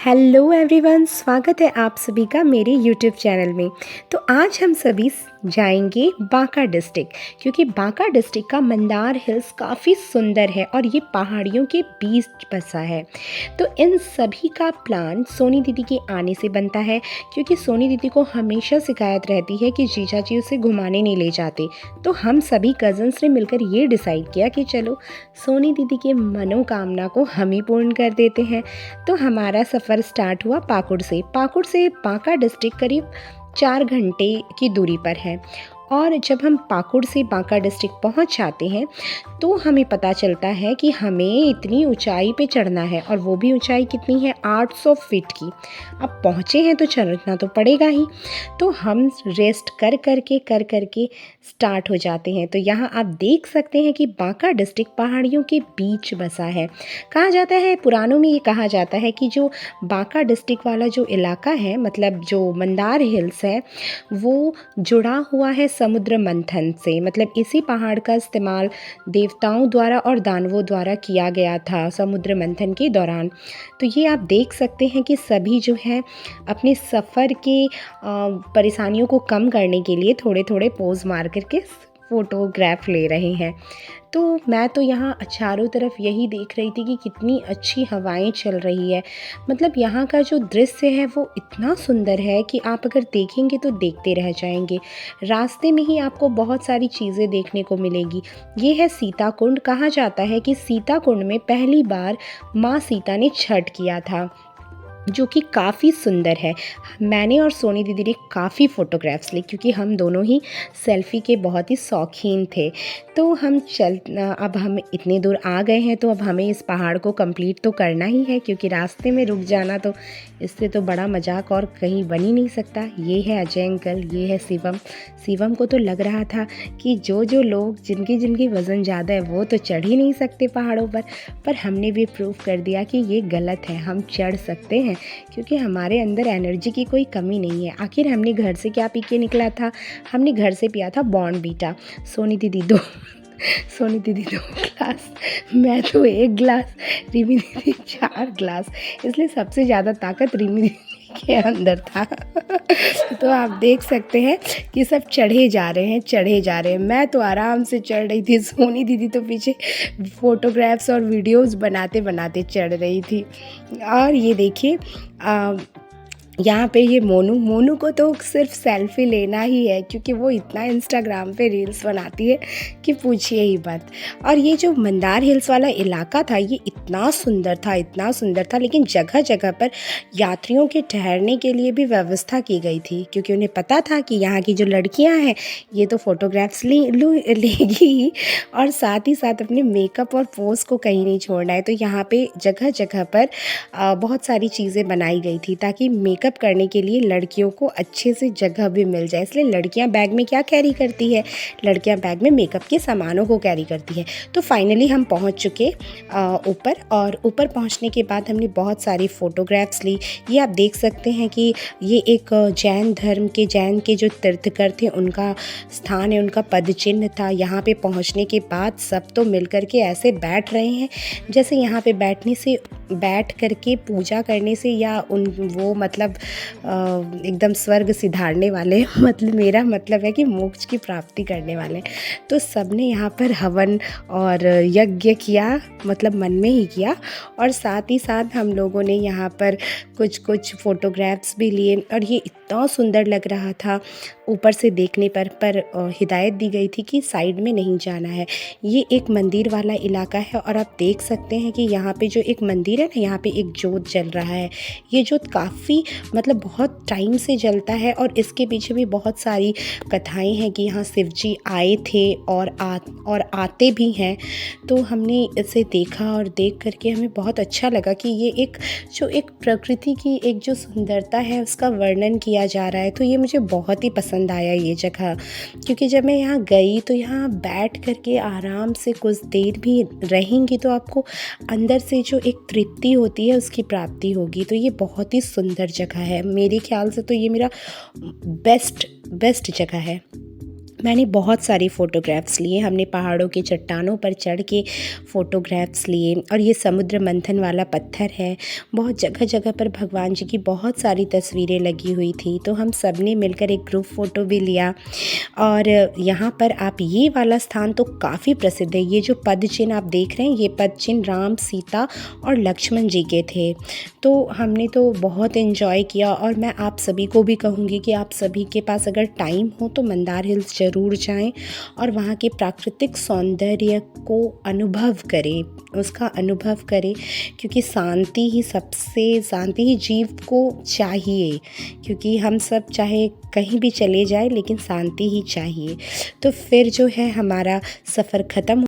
Hello everyone, स्वागत है आप सभी का मेरे यूट्यूब चैनल में। तो आज हम सभी जाएंगे बांका डिस्ट्रिक्ट, क्योंकि बांका डिस्ट्रिक्ट का मंदार हिल्स काफ़ी सुंदर है और ये पहाड़ियों के बीच बसा है। तो इन सभी का प्लान सोनी दीदी के आने से बनता है, क्योंकि सोनी दीदी को हमेशा शिकायत रहती है कि जीजा जी उसे घुमाने नहीं ले जाते। तो हम सभी कज़न्स ने मिलकर ये डिसाइड किया कि चलो सोनी दीदी के मनोकामना को हम ही पूर्ण कर देते हैं। तो हमारा सफ़र स्टार्ट हुआ पाकुड़ से बांका डिस्ट्रिक्ट करीब 4 घंटे की दूरी पर है। और जब हम पाकुड़ से बांका डिस्ट्रिक्ट पहुंच जाते हैं तो हमें पता चलता है कि हमें इतनी ऊंचाई पे चढ़ना है, और वो भी ऊंचाई कितनी है, 800 फीट की। अब पहुँचे हैं तो चढ़ना तो पड़ेगा ही। तो हम रेस्ट कर करके स्टार्ट हो जाते हैं। तो यहाँ आप देख सकते हैं कि बांका डिस्ट्रिक्ट पहाड़ियों के बीच बसा है। कहा जाता है, पुराणों में ये कहा जाता है कि जो बांका डिस्ट्रिक्ट वाला जो इलाका है, मतलब जो मंदार हिल्स है, वो जुड़ा हुआ है समुद्र मंथन से। मतलब इसी पहाड़ का इस्तेमाल देवताओं द्वारा और दानवों द्वारा किया गया था समुद्र मंथन के दौरान। तो ये आप देख सकते हैं कि सभी जो है अपने सफ़र के परेशानियों को कम करने के लिए थोड़े थोड़े पोज मार करके फ़ोटोग्राफ ले रहे हैं। तो मैं तो यहाँ चारों तरफ यही देख रही थी कि कितनी अच्छी हवाएं चल रही है। मतलब यहाँ का जो दृश्य है वो इतना सुंदर है कि आप अगर देखेंगे तो देखते रह जाएंगे। रास्ते में ही आपको बहुत सारी चीज़ें देखने को मिलेगी। ये है सीता कुंड। कहा जाता है कि सीता कुंड में पहली बार माँ सीता ने छठ किया था, जो कि काफ़ी सुंदर है। मैंने और सोनी दीदी ने काफ़ी फ़ोटोग्राफ्स ली, क्योंकि हम दोनों ही सेल्फ़ी के बहुत ही शौकीन थे। तो अब हम इतने दूर आ गए हैं तो अब हमें इस पहाड़ को कंप्लीट तो करना ही है, क्योंकि रास्ते में रुक जाना तो इससे तो बड़ा मजाक और कहीं बन ही नहीं सकता। ये है अजय अंकल, ये है शिवम को तो लग रहा था कि जो लोग जिनकी वज़न ज़्यादा है वो तो चढ़ ही नहीं सकते पहाड़ों पर हमने भी प्रूफ कर दिया कि ये गलत है, हम चढ़ सकते हैं, क्योंकि हमारे अंदर एनर्जी की कोई कमी नहीं है। आखिर हमने घर से क्या पी के निकला था? हमने घर से पिया था बॉर्नवीटा। सोनी दीदी 2 ग्लास, मैं तो 1 ग्लास, रिमी दीदी 4 ग्लास। इसलिए सबसे ज़्यादा ताकत रिमी दीदी के अंदर था। तो आप देख सकते हैं कि सब चढ़े जा रहे हैं। मैं तो आराम से चढ़ रही थी, सोनी दीदी तो पीछे फ़ोटोग्राफ्स और वीडियोस बनाते चढ़ रही थी। और ये देखिए यहाँ पे ये मोनू को तो सिर्फ सेल्फ़ी लेना ही है, क्योंकि वो इतना इंस्टाग्राम पे रील्स बनाती है कि पूछिए ही मत। और ये जो मंदार हिल्स वाला इलाका था ये इतना सुंदर था, लेकिन जगह जगह पर यात्रियों के ठहरने के लिए भी व्यवस्था की गई थी, क्योंकि उन्हें पता था कि यहाँ की जो लड़कियाँ हैं ये तो फ़ोटोग्राफ्स लेगी ही, और साथ ही साथ अपने मेकअप और पोज को कहीं नहीं छोड़ना है। तो यहाँ पे जगह जगह पर बहुत सारी चीज़ें बनाई गई थी, ताकि मेकअप करने के लिए लड़कियों को अच्छे से जगह भी मिल जाए। इसलिए लड़कियां बैग में क्या कैरी करती है? लड़कियां बैग में मेकअप के सामानों को कैरी करती है। तो फाइनली हम पहुंच चुके ऊपर, और ऊपर पहुंचने के बाद हमने बहुत सारी फ़ोटोग्राफ्स ली। ये आप देख सकते हैं कि ये एक जैन के जो तीर्थकर थे उनका स्थान है, उनका पद चिन्ह था। यहाँ पे पहुँचने के बाद सब तो मिल करके ऐसे बैठ रहे हैं जैसे यहाँ पे बैठ करके पूजा करने से या वो मतलब एकदम स्वर्ग सिधारने वाले मतलब मेरा मतलब है कि मोक्ष की प्राप्ति करने वाले। तो सबने यहाँ पर हवन और यज्ञ किया, मतलब मन में ही किया, और साथ ही साथ हम लोगों ने यहाँ पर कुछ फ़ोटोग्राफ्स भी लिए। और ये इतना सुंदर लग रहा था ऊपर से देखने पर हिदायत दी गई थी कि साइड में नहीं जाना है। ये एक मंदिर वाला इलाका है, और आप देख सकते हैं कि यहाँ पे जो एक मंदिर है ना, यहाँ पे एक जोत जल रहा है। ये जोत काफ़ी मतलब बहुत टाइम से जलता है, और इसके पीछे भी बहुत सारी कथाएं हैं कि यहाँ शिव जी आए थे और आते भी हैं। तो हमने इसे देखा और देख करके हमें बहुत अच्छा लगा कि ये एक प्रकृति की एक जो सुंदरता है उसका वर्णन किया जा रहा है। तो ये मुझे बहुत ही पसंद आया ये जगह, क्योंकि जब मैं यहाँ गई तो यहाँ बैठ करके आराम से कुछ देर भी रहेंगी तो आपको अंदर से जो एक तृप्ति होती है उसकी प्राप्ति होगी। तो ये बहुत ही सुंदर जगह है। मेरे ख्याल से तो ये मेरा बेस्ट जगह है। मैंने बहुत सारी फ़ोटोग्राफ्स लिए। हमने पहाड़ों के चट्टानों पर चढ़ के फ़ोटोग्राफ्स लिए और ये समुद्र मंथन वाला पत्थर है। बहुत जगह-जगह पर भगवान जी की बहुत सारी तस्वीरें लगी हुई थी, तो हम सब ने मिलकर एक ग्रुप फ़ोटो भी लिया। और यहाँ पर आप ये वाला स्थान तो काफ़ी प्रसिद्ध है। ये जो पदचिन्ह आप देख रहे हैं, ये पदचिन्ह राम, सीता और लक्ष्मण जी के थे। तो हमने तो बहुत एन्जॉय किया और मैं आप सभी को भी कहूँगी कि आप सभी के पास अगर टाइम हो तो मंदार हिल्स ज़रूर जाएँ और वहाँ के प्राकृतिक सौंदर्य को अनुभव करें, उसका अनुभव करें, क्योंकि शांति ही जीव को चाहिए, क्योंकि हम सब चाहे कहीं भी चले जाएँ लेकिन शांति ही चाहिए। तो फिर जो है हमारा सफ़र ख़त्म